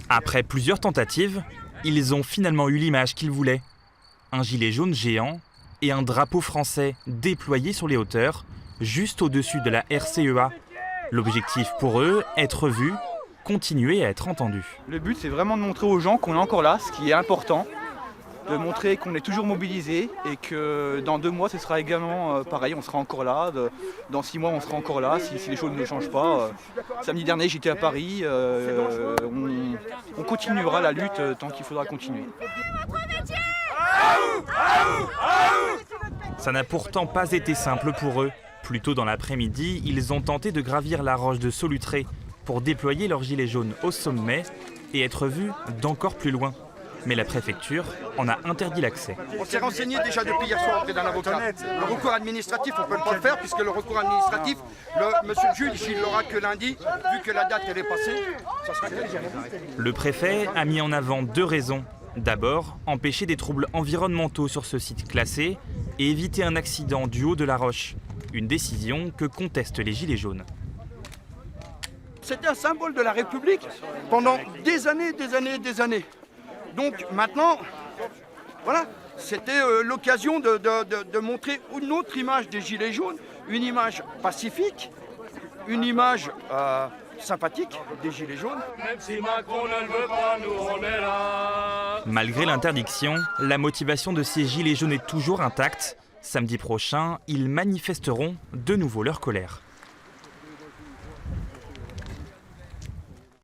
Après plusieurs tentatives, ils ont finalement eu l'image qu'ils voulaient. Un gilet jaune géant et un drapeau français déployé sur les hauteurs, juste au-dessus de la RCEA. L'objectif pour eux, être vus, continuer à être entendus. Le but, c'est vraiment de montrer aux gens qu'on est encore là, ce qui est important, de montrer qu'on est toujours mobilisé et que dans 2 mois, ce sera également pareil, on sera encore là. Dans 6 mois, on sera encore là si les choses ne changent pas. Samedi dernier, j'étais à Paris. On continuera la lutte tant qu'il faudra continuer. Ça n'a pourtant pas été simple pour eux. Plus tôt dans l'après-midi, ils ont tenté de gravir la roche de Solutré pour déployer leur gilet jaune au sommet et être vus d'encore plus loin. Mais la préfecture en a interdit l'accès. On s'est renseigné déjà depuis hier soir auprès d'un avocat. Le recours administratif, on ne peut pas le faire puisque le recours administratif, monsieur le juge, il l'aura que lundi, vu que la date elle est passée. Ça sera le préfet a mis en avant 2 raisons. D'abord, empêcher des troubles environnementaux sur ce site classé et éviter un accident du haut de la roche. Une décision que contestent les Gilets jaunes. C'était un symbole de la République pendant des années, des années. Donc maintenant, voilà, c'était l'occasion de montrer une autre image des Gilets jaunes, une image pacifique, une image sympathique des Gilets jaunes. Même si Macron ne le veut pas, nous on est là. Malgré l'interdiction, la motivation de ces Gilets jaunes est toujours intacte. Samedi prochain, ils manifesteront de nouveau leur colère.